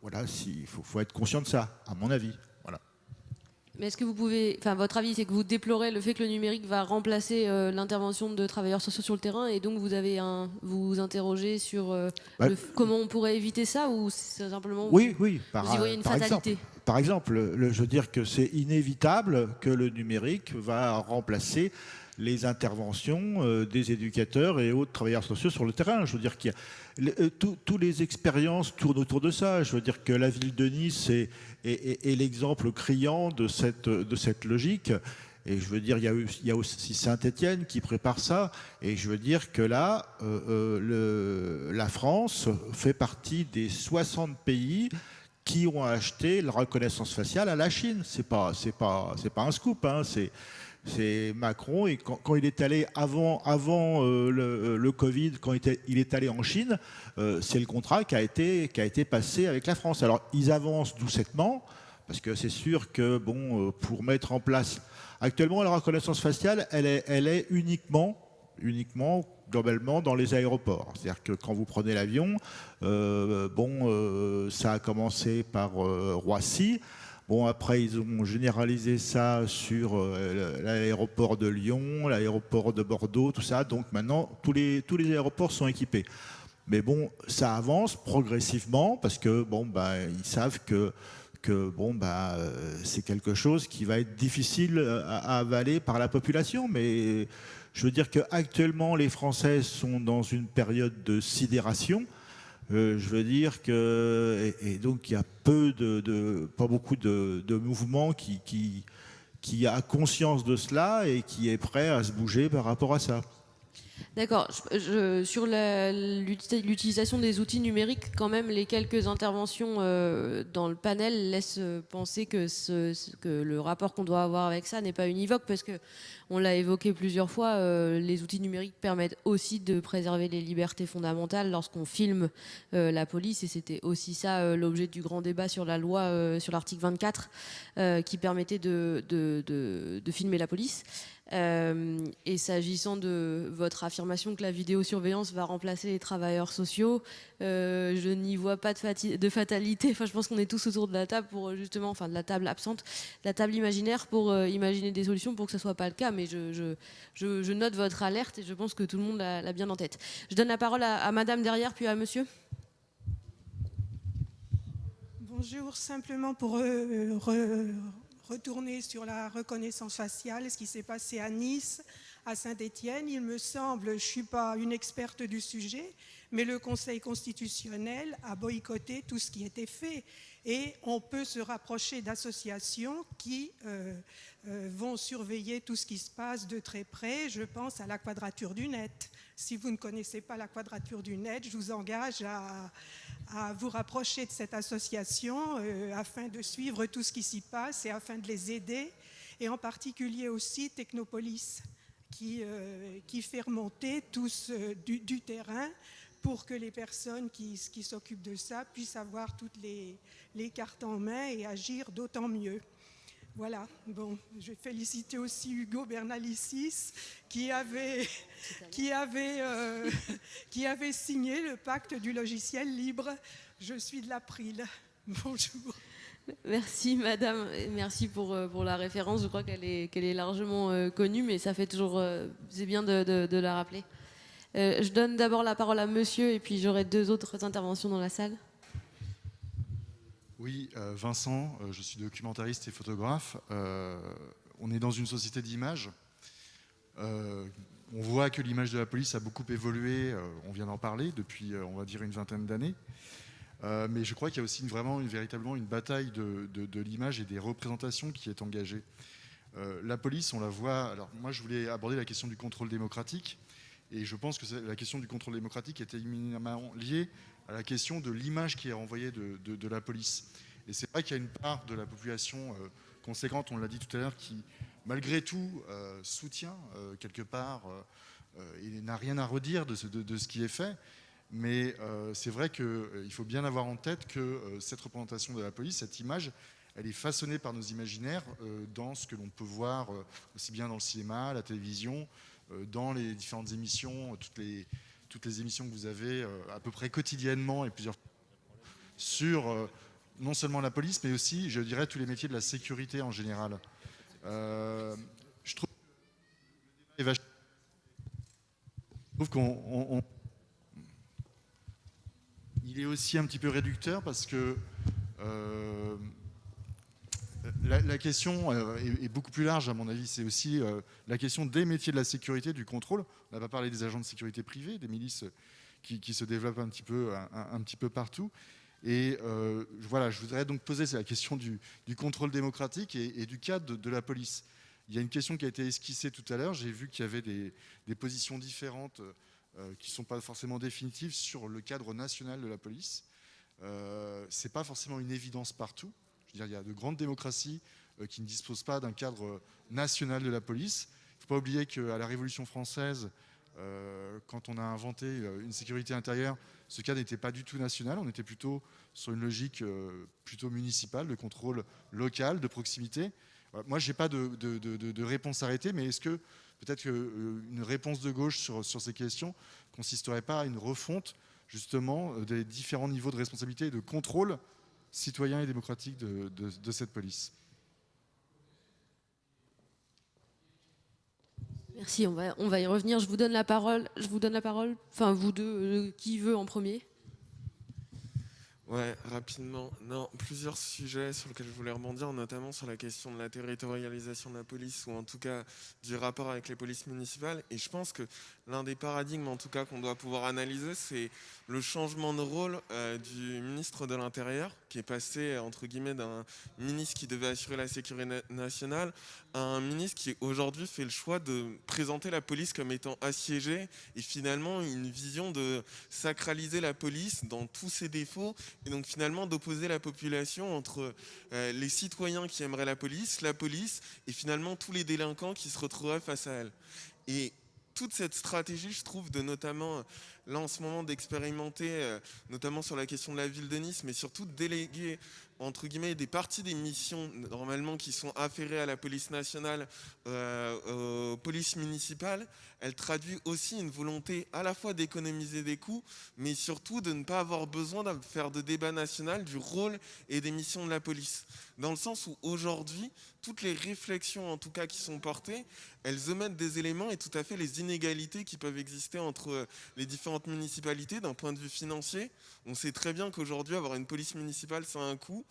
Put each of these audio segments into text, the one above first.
voilà, il faut être conscient de ça, à mon avis. Voilà. Mais est-ce que vous pouvez, enfin votre avis c'est que vous déplorez le fait que le numérique va remplacer l'intervention de travailleurs sociaux sur le terrain et donc vous vous interrogez sur Bah, comment on pourrait éviter ça ou c'est simplement oui, oui, vous y voyez une par exemple. fatalité? Par exemple, je veux dire que c'est inévitable que le numérique va remplacer les interventions des éducateurs et autres travailleurs sociaux sur le terrain. Je veux dire qu'il y a tous les expériences tournent autour de ça. Je veux dire que la ville de Nice est l'exemple criant de cette logique. Et je veux dire, il y a aussi Saint-Étienne qui prépare ça. Et je veux dire que là, la France fait partie des 60 pays qui ont acheté la reconnaissance faciale à la Chine. C'est pas un scoop, hein. C'est Macron, et quand il est allé avant le Covid, quand il est allé en Chine, c'est le contrat qui a été passé avec la France. Alors ils avancent doucettement, parce que c'est sûr que bon, pour mettre en place actuellement la reconnaissance faciale, elle est uniquement globalement dans les aéroports. C'est-à-dire que quand vous prenez l'avion, ça a commencé par Roissy. Bon, après, ils ont généralisé ça sur l'aéroport de Lyon, l'aéroport de Bordeaux, tout ça. Donc maintenant, tous les aéroports sont équipés. Mais bon, ça avance progressivement parce que bon, bah, ils savent que bon, bah, c'est quelque chose qui va être difficile à avaler par la population. Mais je veux dire qu'actuellement, les Français sont dans une période de sidération. Je veux dire que et donc il y a pas beaucoup de mouvements qui a conscience de cela et qui est prêt à se bouger par rapport à ça. D'accord. Sur l'utilisation des outils numériques, quand même, les quelques interventions dans le panel laissent penser que le rapport qu'on doit avoir avec ça n'est pas univoque, parce que on l'a évoqué plusieurs fois, les outils numériques permettent aussi de préserver les libertés fondamentales lorsqu'on filme la police, et c'était aussi ça l'objet du grand débat sur la loi, sur l'article 24, qui permettait de filmer la police. Et s'agissant de votre affirmation que la vidéosurveillance va remplacer les travailleurs sociaux, je n'y vois pas de fatalité. Enfin, je pense qu'on est tous autour de la table pour justement, enfin de la table absente, de la table imaginaire pour imaginer des solutions pour que ce soit pas le cas. Mais je note votre alerte et je pense que tout le monde l'a bien en tête. Je donne la parole à Madame derrière, puis à Monsieur. Bonjour, simplement pour retourner sur la reconnaissance faciale, ce qui s'est passé à Nice, à Saint-Étienne. Il me semble, je ne suis pas une experte du sujet, mais le Conseil constitutionnel a boycotté tout ce qui était fait. Et on peut se rapprocher d'associations qui vont surveiller tout ce qui se passe de très près. Je pense à la Quadrature du Net. Si vous ne connaissez pas la Quadrature du Net, je vous engage à vous rapprocher de cette association afin de suivre tout ce qui s'y passe et afin de les aider. Et en particulier aussi Technopolis, qui fait remonter du terrain pour que les personnes qui s'occupent de ça puissent avoir toutes les cartes en main et agir d'autant mieux. Voilà, bon, je vais féliciter aussi Hugo Bernalicis qui avait signé le pacte du logiciel libre. Je suis de l'April. Bonjour. Merci Madame, merci pour la référence. Je crois qu'elle est largement connue, mais ça fait toujours, c'est bien de la rappeler. Je donne d'abord la parole à Monsieur, et puis j'aurai 2 autres interventions dans la salle. Oui, Vincent, je suis documentariste et photographe. On est dans une société d'image. On voit que l'image de la police a beaucoup évolué, on vient d'en parler, depuis, on va dire, une vingtaine d'années. Mais je crois qu'il y a aussi véritablement une bataille de l'image et des représentations qui est engagée. La police, on la voit... Alors moi, je voulais aborder la question du contrôle démocratique. Et je pense que la question du contrôle démocratique était éminemment liée à la question de l'image qui est renvoyée de la police. Et c'est vrai qu'il y a une part de la population conséquente, on l'a dit tout à l'heure, qui, malgré tout, soutient quelque part et n'a rien à redire de ce qui est fait. Mais c'est vrai qu'il faut bien avoir en tête que cette représentation de la police, cette image, elle est façonnée par nos imaginaires dans ce que l'on peut voir aussi bien dans le cinéma, la télévision, dans les différentes émissions, toutes les émissions que vous avez à peu près quotidiennement et plusieurs fois sur non seulement la police, mais aussi, je dirais, tous les métiers de la sécurité en général. Je trouve qu'on il est aussi un petit peu réducteur parce que la question est beaucoup plus large à mon avis. C'est aussi la question des métiers de la sécurité, du contrôle. On n'a pas parlé des agents de sécurité privés, des milices qui se développent un petit peu partout. Et voilà, je voudrais donc poser la question du contrôle démocratique et du cadre de la police. Il y a une question qui a été esquissée tout à l'heure. J'ai vu qu'il y avait des positions différentes qui ne sont pas forcément définitives sur le cadre national de la police. Ce n'est pas forcément une évidence partout. Je veux dire, il y a de grandes démocraties qui ne disposent pas d'un cadre national de la police. Il ne faut pas oublier qu'à la Révolution française, quand on a inventé une sécurité intérieure, ce cadre n'était pas du tout national. On était plutôt sur une logique plutôt municipale, de contrôle local, de proximité. Moi, je n'ai pas de réponse arrêtée, mais est-ce que peut-être qu'une réponse de gauche sur ces questions ne consisterait pas à une refonte justement des différents niveaux de responsabilité et de contrôle citoyen et démocratique de cette police? Merci, on va y revenir. Je vous donne la parole. Enfin, vous deux, qui veut en premier? Ouais, rapidement. Non, plusieurs sujets sur lesquels je voulais rebondir, notamment sur la question de la territorialisation de la police, ou en tout cas du rapport avec les polices municipales. Et je pense que l'un des paradigmes, en tout cas, qu'on doit pouvoir analyser, c'est le changement de rôle du ministre de l'Intérieur, qui est passé, entre guillemets, d'un ministre qui devait assurer la sécurité nationale à un ministre qui, aujourd'hui, fait le choix de présenter la police comme étant assiégée, et finalement une vision de sacraliser la police dans tous ses défauts, et donc finalement d'opposer la population entre les citoyens qui aimeraient la police et finalement tous les délinquants qui se retrouveraient face à elle. Et toute cette stratégie, je trouve, de notamment, là en ce moment, d'expérimenter, notamment sur la question de la ville de Nice, mais surtout de déléguer, entre guillemets, des parties des missions, normalement, qui sont afférées à la police nationale, aux polices municipales, elle traduit aussi une volonté à la fois d'économiser des coûts, mais surtout de ne pas avoir besoin de faire de débat national du rôle et des missions de la police. Dans le sens où aujourd'hui, toutes les réflexions en tout cas qui sont portées, elles omettent des éléments et tout à fait les inégalités qui peuvent exister entre les différentes municipalités d'un point de vue financier. On sait très bien qu'aujourd'hui avoir une police municipale ça a un coût,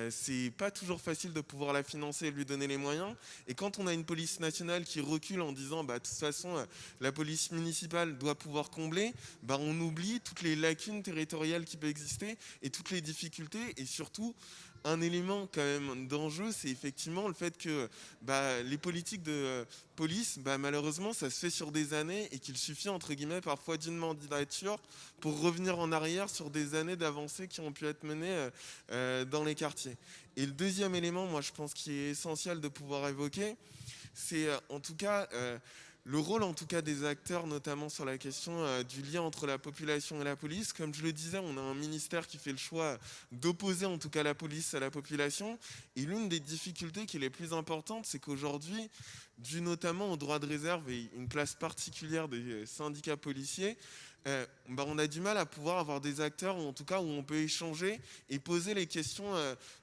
c'est pas toujours facile de pouvoir la financer et lui donner les moyens. Et quand on a une police nationale qui recule en disant de toute façon la police municipale doit pouvoir combler, on oublie toutes les lacunes territoriales qui peuvent exister et toutes les difficultés, et surtout un élément quand même d'enjeu, c'est effectivement le fait que les politiques de police, malheureusement, ça se fait sur des années et qu'il suffit, entre guillemets, parfois d'une mandature pour revenir en arrière sur des années d'avancées qui ont pu être menées dans les quartiers. Et le deuxième élément, moi, je pense qui est essentiel de pouvoir évoquer, c'est en tout cas le rôle en tout cas des acteurs, notamment sur la question du lien entre la population et la police. Comme je le disais, on a un ministère qui fait le choix d'opposer en tout cas la police à la population. Et l'une des difficultés qui est les plus importantes, c'est qu'aujourd'hui, dû notamment au droit de réserve et une place particulière des syndicats policiers, on a du mal à pouvoir avoir des acteurs, ou en tout cas où on peut échanger et poser les questions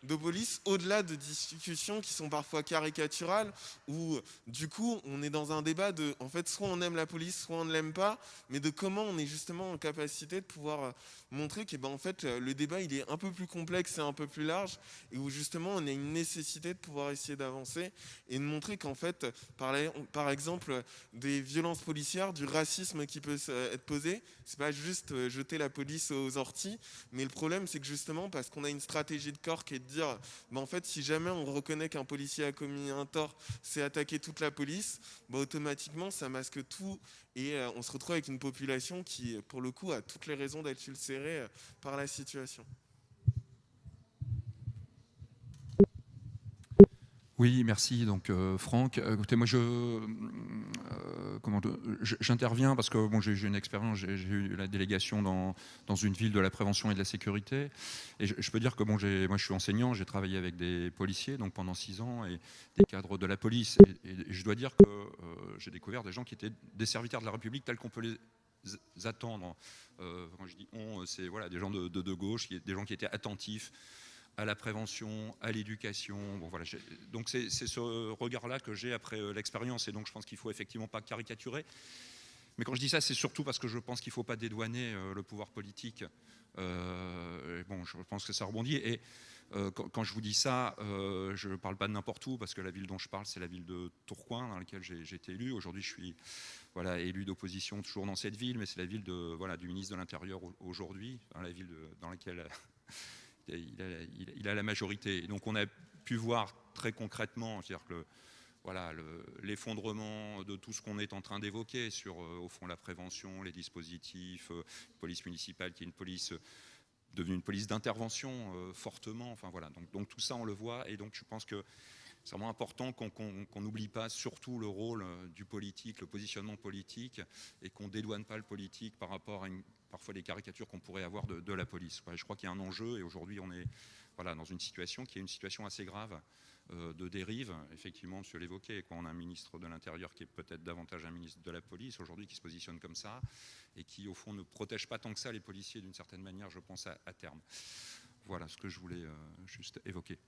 de police au-delà de discussions qui sont parfois caricaturales, où du coup on est dans un débat de, en fait, soit on aime la police, soit on ne l'aime pas, mais de comment on est justement en capacité de pouvoir montrer que en fait, le débat il est un peu plus complexe et un peu plus large, et où justement on a une nécessité de pouvoir essayer d'avancer et de montrer qu'en fait, par exemple, des violences policières, du racisme qui peut être posé, c'est pas juste jeter la police aux orties, mais le problème c'est que justement parce qu'on a une stratégie de corps qui est de dire en fait si jamais on reconnaît qu'un policier a commis un tort, c'est attaquer toute la police, automatiquement ça masque tout, et on se retrouve avec une population qui pour le coup a toutes les raisons d'être ulcérée par la situation. Oui, merci. Donc, Franck, écoutez, moi, j'interviens parce que j'ai une expérience, j'ai eu la délégation dans une ville de la prévention et de la sécurité. Et je peux dire que moi, je suis enseignant, j'ai travaillé avec des policiers donc pendant 6 ans et des cadres de la police. Et je dois dire que j'ai découvert des gens qui étaient des serviteurs de la République tels qu'on peut les attendre. Quand je dis on, c'est voilà, des gens de gauche, des gens qui étaient attentifs à la prévention, à l'éducation. Bon, voilà, donc c'est ce regard-là que j'ai après l'expérience, et donc je pense qu'il ne faut effectivement pas caricaturer. Mais quand je dis ça, c'est surtout parce que je pense qu'il ne faut pas dédouaner le pouvoir politique. Bon, je pense que ça rebondit. Et quand je vous dis ça, je ne parle pas de n'importe où, parce que la ville dont je parle, c'est la ville de Tourcoing, dans laquelle j'ai été élu. Aujourd'hui, je suis élu d'opposition toujours dans cette ville, mais c'est la ville du ministre de l'Intérieur aujourd'hui, la ville dans laquelle il a la majorité. Et donc on a pu voir très concrètement, c'est-à-dire que l'effondrement de tout ce qu'on est en train d'évoquer sur, au fond, la prévention, les dispositifs, police municipale qui est devenue une police d'intervention fortement. Enfin voilà, donc tout ça on le voit, et donc je pense que c'est vraiment important qu'on n'oublie pas surtout le rôle du politique, le positionnement politique, et qu'on ne dédouane pas le politique par rapport à parfois des caricatures qu'on pourrait avoir de la police. Je crois qu'il y a un enjeu, et aujourd'hui on est dans une situation qui est une situation assez grave de dérive. Effectivement, monsieur l'évoquait, on a un ministre de l'Intérieur qui est peut-être davantage un ministre de la police aujourd'hui, qui se positionne comme ça, et qui au fond ne protège pas tant que ça les policiers d'une certaine manière, je pense, à terme. Voilà ce que je voulais juste évoquer.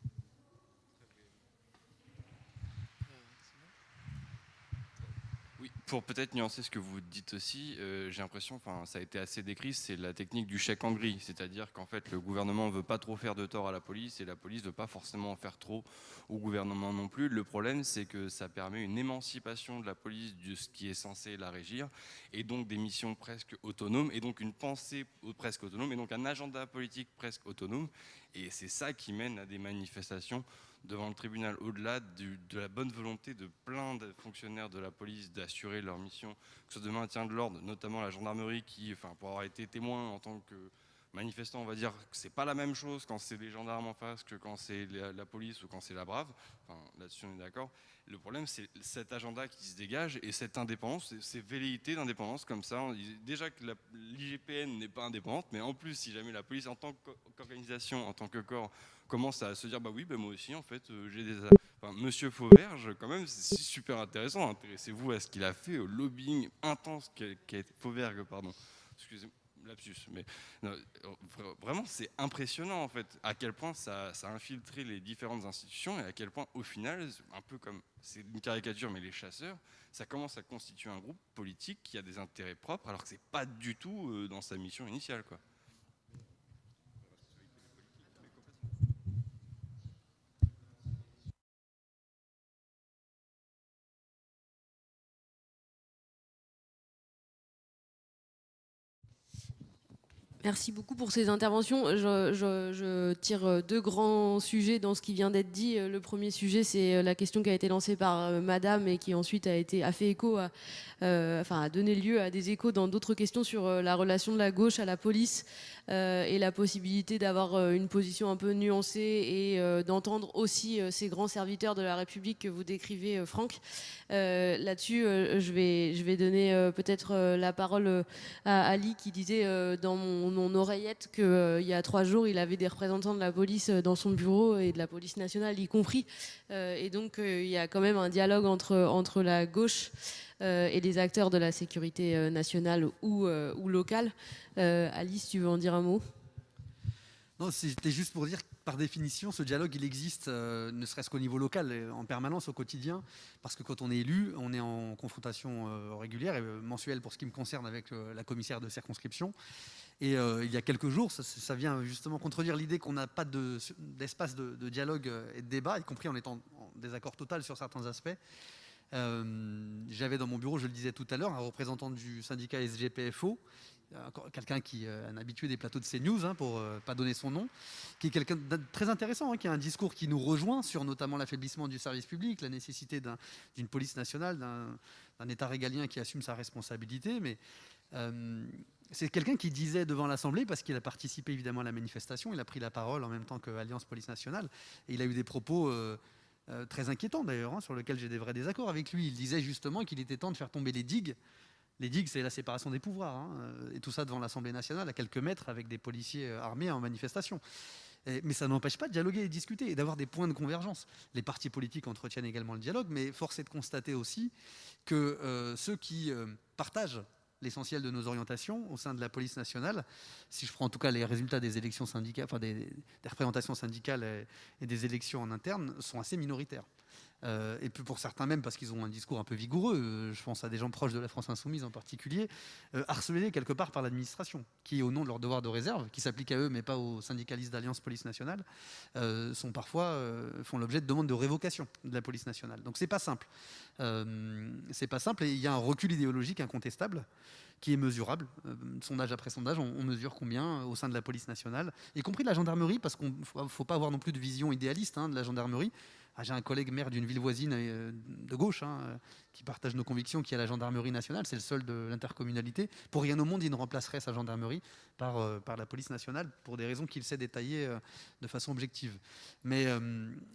Oui, pour peut-être nuancer ce que vous dites aussi, j'ai l'impression, ça a été assez décrit, c'est la technique du chèque en gris, c'est-à-dire qu'en fait le gouvernement ne veut pas trop faire de tort à la police, et la police ne veut pas forcément en faire trop au gouvernement non plus. Le problème, c'est que ça permet une émancipation de la police de ce qui est censé la régir, et donc des missions presque autonomes, et donc une pensée presque autonome, et donc un agenda politique presque autonome, et c'est ça qui mène à des manifestations devant le tribunal, au-delà de la bonne volonté de plein de fonctionnaires de la police d'assurer leur mission, que ce soit de maintien de l'ordre, notamment la gendarmerie qui, pour avoir été témoin en tant que manifestant, on va dire que c'est pas la même chose quand c'est les gendarmes en face que quand c'est la police ou quand c'est la brave. Là-dessus on est d'accord. Le problème, c'est cet agenda qui se dégage et cette indépendance, ces velléités d'indépendance comme ça. On dit déjà que l'IGPN n'est pas indépendante, mais en plus, si jamais la police en tant qu'organisation, en tant que corps, commence à se dire bah oui, moi aussi en fait j'ai des... Monsieur Fauvergue, quand même, c'est super intéressant. Intéressez-vous à ce qu'il a fait, au lobbying intense qu'a été Fauvergue, pardon. Excusez-moi. Lapsus, mais non, vraiment c'est impressionnant en fait à quel point ça a infiltré les différentes institutions, et à quel point au final, un peu comme, c'est une caricature, mais les chasseurs, ça commence à constituer un groupe politique qui a des intérêts propres alors que c'est pas du tout dans sa mission initiale, quoi. Merci beaucoup pour ces interventions. Je tire deux grands sujets dans ce qui vient d'être dit. Le premier sujet, c'est la question qui a été lancée par Madame et qui ensuite a fait écho, a donné lieu à des échos dans d'autres questions sur la relation de la gauche à la police et la possibilité d'avoir une position un peu nuancée et d'entendre aussi ces grands serviteurs de la République que vous décrivez, Franck. Là-dessus, je vais donner peut-être la parole à Ali qui disait dans mon oreillette qu'il y a 3 jours, il avait des représentants de la police dans son bureau et de la police nationale y compris. Et donc, il y a quand même un dialogue entre la gauche et les acteurs de la sécurité nationale ou locale. Alice, tu veux en dire un mot ? Non, c'était juste pour dire que par définition, ce dialogue, il existe, ne serait-ce qu'au niveau local, en permanence, au quotidien, parce que quand on est élu, on est en confrontation régulière et mensuelle pour ce qui me concerne avec la commissaire de circonscription. Et il y a quelques jours, ça vient justement contredire l'idée qu'on n'a pas d'espace de dialogue et de débat, y compris en étant en désaccord total sur certains aspects. J'avais dans mon bureau, je le disais tout à l'heure, un représentant du syndicat SGPFO, quelqu'un qui est un habitué des plateaux de CNews, pour ne pas donner son nom, qui est quelqu'un de très intéressant, qui a un discours qui nous rejoint sur notamment l'affaiblissement du service public, la nécessité d'une police nationale, d'un État régalien qui assume sa responsabilité. Mais c'est quelqu'un qui disait devant l'Assemblée, parce qu'il a participé évidemment à la manifestation, il a pris la parole en même temps que Alliance Police Nationale, et il a eu des propos très inquiétants d'ailleurs, sur lesquels j'ai des vrais désaccords avec lui. Il disait justement qu'il était temps de faire tomber les digues. Les digues, c'est la séparation des pouvoirs, et tout ça devant l'Assemblée nationale, à quelques mètres, avec des policiers armés en manifestation. Mais ça n'empêche pas de dialoguer et de discuter et d'avoir des points de convergence. Les partis politiques entretiennent également le dialogue, mais force est de constater aussi que ceux qui partagent l'essentiel de nos orientations au sein de la police nationale. Si je prends en tout cas les résultats des élections syndicales, enfin des représentations syndicales et des élections en interne, sont assez minoritaires. Et puis pour certains même, parce qu'ils ont un discours un peu vigoureux, je pense à des gens proches de la France Insoumise en particulier, harcelés quelque part par l'administration, qui au nom de leur devoir de réserve, qui s'applique à eux mais pas aux syndicalistes d'Alliance Police Nationale, sont parfois font l'objet de demandes de révocation de la police nationale. Donc c'est pas simple. C'est pas simple et il y a un recul idéologique incontestable qui est mesurable. Sondage après sondage, on mesure combien au sein de la police nationale, y compris de la gendarmerie, parce qu'il ne faut pas avoir non plus de vision idéaliste de la gendarmerie. J'ai un collègue maire d'une ville voisine de gauche qui partage nos convictions, qui est à la gendarmerie nationale, c'est le seul de l'intercommunalité. Pour rien au monde, il ne remplacerait sa gendarmerie par la police nationale, pour des raisons qu'il sait détailler de façon objective. Mais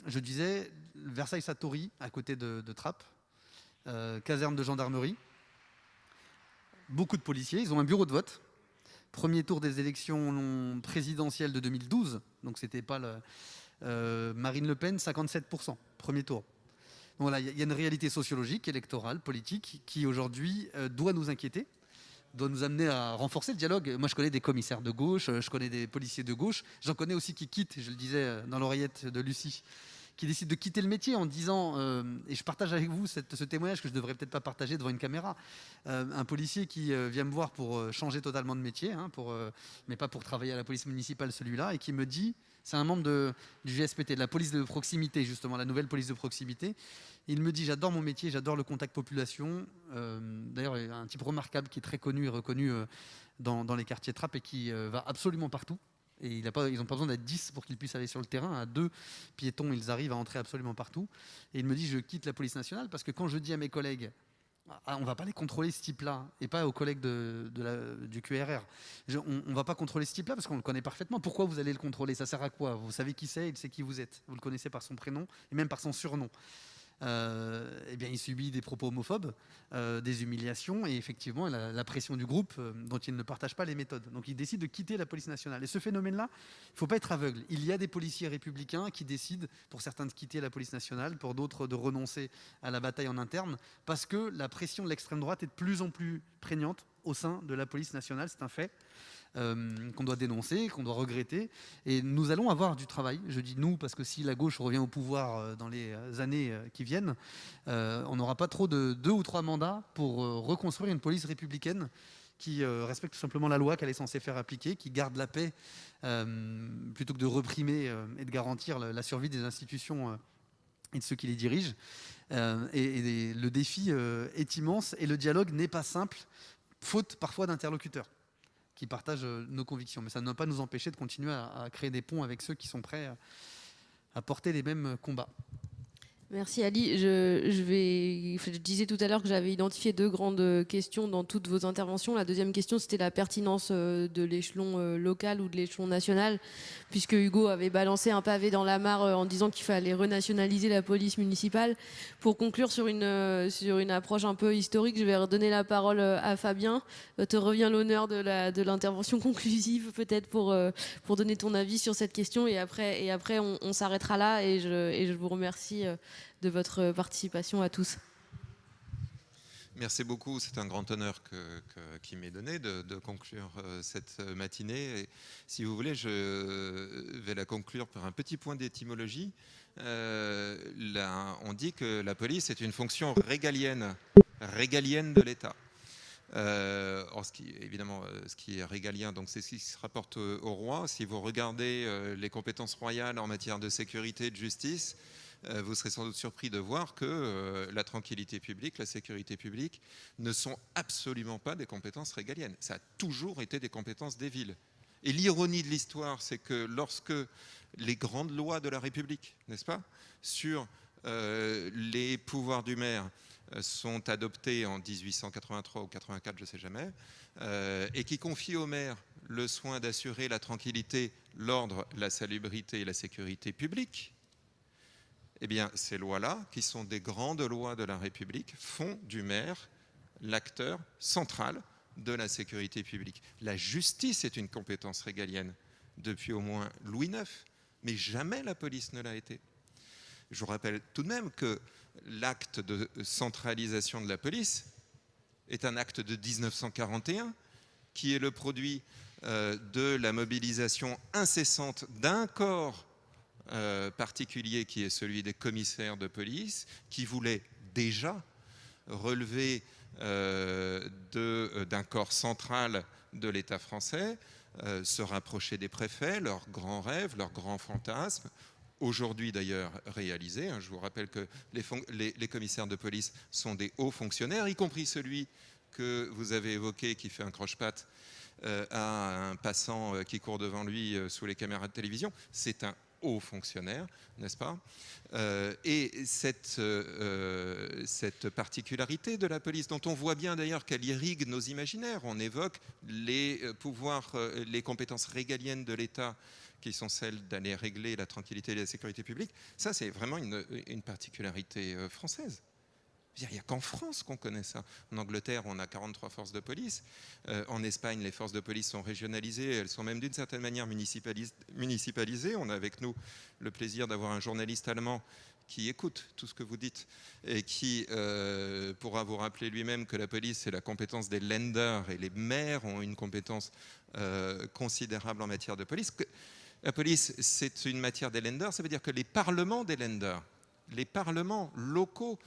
je disais, Versailles-Satory, à côté de Trappes, caserne de gendarmerie, beaucoup de policiers, ils ont un bureau de vote. Premier tour des élections présidentielles de 2012, donc c'était pas le... Marine Le Pen, 57%, premier tour. Donc voilà, il y a une réalité sociologique, électorale, politique, qui aujourd'hui doit nous inquiéter, doit nous amener à renforcer le dialogue. Moi, je connais des commissaires de gauche, je connais des policiers de gauche, j'en connais aussi qui quittent, je le disais dans l'oreillette de Lucie, qui décident de quitter le métier en disant, et je partage avec vous ce témoignage que je ne devrais peut-être pas partager devant une caméra, un policier qui vient me voir pour changer totalement de métier, mais pas pour travailler à la police municipale celui-là, et qui me dit, c'est un membre du GSPT, de la police de proximité justement, la nouvelle police de proximité, il me dit, j'adore mon métier, j'adore le contact population, d'ailleurs il y a un type remarquable qui est très connu et reconnu dans les quartiers Trappes et qui va absolument partout. Et ils n'ont pas besoin d'être 10 pour qu'ils puissent aller sur le terrain. À 2 piétons, ils arrivent à entrer absolument partout. Et il me dit, je quitte la police nationale parce que quand je dis à mes collègues, on ne va pas les contrôler ce type-là, et pas aux collègues du QRR, on ne va pas contrôler ce type-là parce qu'on le connaît parfaitement. Pourquoi vous allez le contrôler? Ça sert à quoi? Vous savez qui c'est, il sait qui vous êtes. Vous le connaissez par son prénom et même par son surnom. Eh bien, il subit des propos homophobes, des humiliations et effectivement la pression du groupe dont il ne partage pas les méthodes. Donc il décide de quitter la police nationale. Et ce phénomène-là, il ne faut pas être aveugle. Il y a des policiers républicains qui décident, pour certains, de quitter la police nationale, pour d'autres de renoncer à la bataille en interne, parce que la pression de l'extrême droite est de plus en plus prégnante au sein de la police nationale, c'est un fait. Qu'on doit dénoncer, qu'on doit regretter. Et nous allons avoir du travail. Je dis nous parce que si la gauche revient au pouvoir dans les années qui viennent, on n'aura pas trop de 2 ou 3 mandats pour reconstruire une police républicaine qui respecte tout simplement la loi qu'elle est censée faire appliquer, qui garde la paix plutôt que de reprimer et de garantir la survie des institutions et de ceux qui les dirigent. Et le défi est immense et le dialogue n'est pas simple, faute parfois d'interlocuteurs qui partagent nos convictions. Mais ça ne doit pas nous empêcher de continuer à créer des ponts avec ceux qui sont prêts à porter les mêmes combats. Merci Ali. Je disais tout à l'heure que j'avais identifié 2 grandes questions dans toutes vos interventions. La deuxième question, c'était la pertinence de l'échelon local ou de l'échelon national, puisque Hugo avait balancé un pavé dans la mare en disant qu'il fallait renationaliser la police municipale. Pour conclure sur une approche un peu historique, je vais redonner la parole à Fabien. Te revient l'honneur de l'intervention conclusive, peut-être pour donner ton avis sur cette question. Et après on s'arrêtera là et je vous remercie de votre participation à tous. Merci beaucoup, c'est un grand honneur qui m'est donné de conclure cette matinée. Et si vous voulez, je vais la conclure par un petit point d'étymologie. On dit que la police est une fonction régalienne de l'État. Or, ce qui est régalien, donc c'est ce qui se rapporte au roi. Si vous regardez les compétences royales en matière de sécurité et de justice, vous serez sans doute surpris de voir que la tranquillité publique, la sécurité publique ne sont absolument pas des compétences régaliennes. Ça a toujours été des compétences des villes. Et l'ironie de l'histoire, c'est que lorsque les grandes lois de la République, n'est-ce pas, sur les pouvoirs du maire sont adoptées en 1883 ou 84, je ne sais jamais, et qui confient au maire le soin d'assurer la tranquillité, l'ordre, la salubrité et la sécurité publique, eh bien, ces lois-là, qui sont des grandes lois de la République, font du maire l'acteur central de la sécurité publique. La justice est une compétence régalienne depuis au moins Louis IX, mais jamais la police ne l'a été. Je vous rappelle tout de même que l'acte de centralisation de la police est un acte de 1941 qui est le produit de la mobilisation incessante d'un corps particulier qui est celui des commissaires de police, qui voulait déjà relever d'un corps central de l'État français, se rapprocher des préfets, leurs grands rêves, leurs grands fantasmes, aujourd'hui d'ailleurs réalisés. Je vous rappelle que les commissaires de police sont des hauts fonctionnaires, y compris celui que vous avez évoqué qui fait un croche-patte à un passant qui court devant lui sous les caméras de télévision. C'est un haut fonctionnaire, n'est-ce pas? Et cette particularité de la police, dont on voit bien d'ailleurs qu'elle irrigue nos imaginaires, on évoque les pouvoirs, les compétences régaliennes de l'État, qui sont celles d'aller régler la tranquillité et la sécurité publique, ça c'est vraiment une particularité française. Il n'y a qu'en France qu'on connaît ça. En Angleterre, on a 43 forces de police. En Espagne, les forces de police sont régionalisées. Elles sont même d'une certaine manière municipalisées. On a avec nous le plaisir d'avoir un journaliste allemand qui écoute tout ce que vous dites et qui pourra vous rappeler lui-même que la police, c'est la compétence des Länder et les maires ont une compétence considérable en matière de police. La police, c'est une matière des Länder. Ça veut dire que les parlements des Länder, les parlements locaux,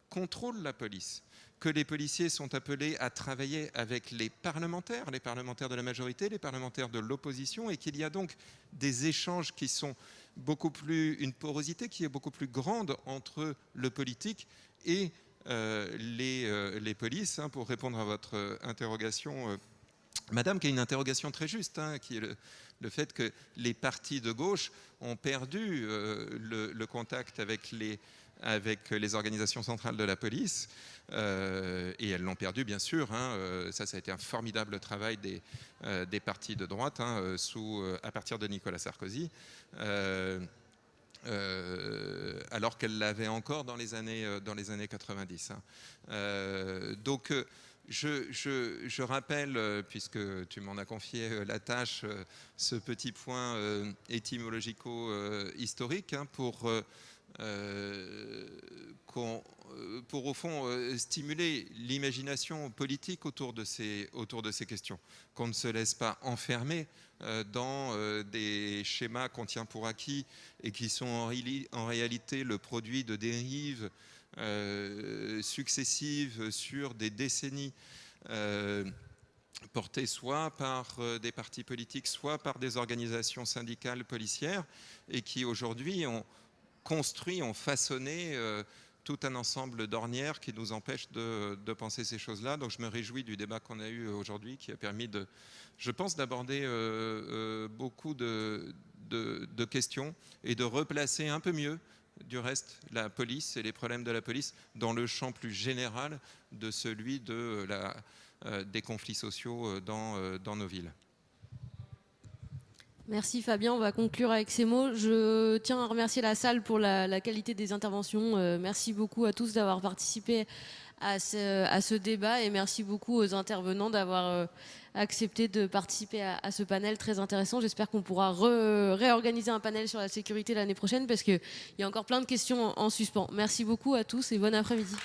contrôle la police, que les policiers sont appelés à travailler avec les parlementaires de la majorité, les parlementaires de l'opposition, et qu'il y a donc des échanges qui sont une porosité qui est beaucoup plus grande entre le politique et les polices, pour répondre à votre interrogation, Madame, qui est une interrogation très juste, qui est le fait que les partis de gauche ont perdu le contact avec les organisations centrales de la police, et elles l'ont perdu bien sûr. Ça a été un formidable travail des partis de droite à partir de Nicolas Sarkozy, alors qu'elle l'avait encore dans les années 90. Donc je rappelle, puisque tu m'en as confié la tâche, ce petit point étymologico-historique pour au fond stimuler l'imagination politique autour de ces questions, qu'on ne se laisse pas enfermer dans des schémas qu'on tient pour acquis et qui sont en réalité le produit de dérives successives sur des décennies, portées soit par des partis politiques, soit par des organisations syndicales policières, et qui aujourd'hui ont façonné tout un ensemble d'ornières qui nous empêchent de penser ces choses-là. Donc je me réjouis du débat qu'on a eu aujourd'hui, qui a permis je pense, d'aborder beaucoup de questions et de replacer un peu mieux, du reste, la police et les problèmes de la police dans le champ plus général de celui des conflits sociaux dans nos villes. Merci Fabien, on va conclure avec ces mots. Je tiens à remercier la salle pour la qualité des interventions. Merci beaucoup à tous d'avoir participé à ce débat, et merci beaucoup aux intervenants d'avoir accepté de participer à ce panel très intéressant. J'espère qu'on pourra réorganiser un panel sur la sécurité l'année prochaine, parce qu'il y a encore plein de questions en suspens. Merci beaucoup à tous et bon après-midi.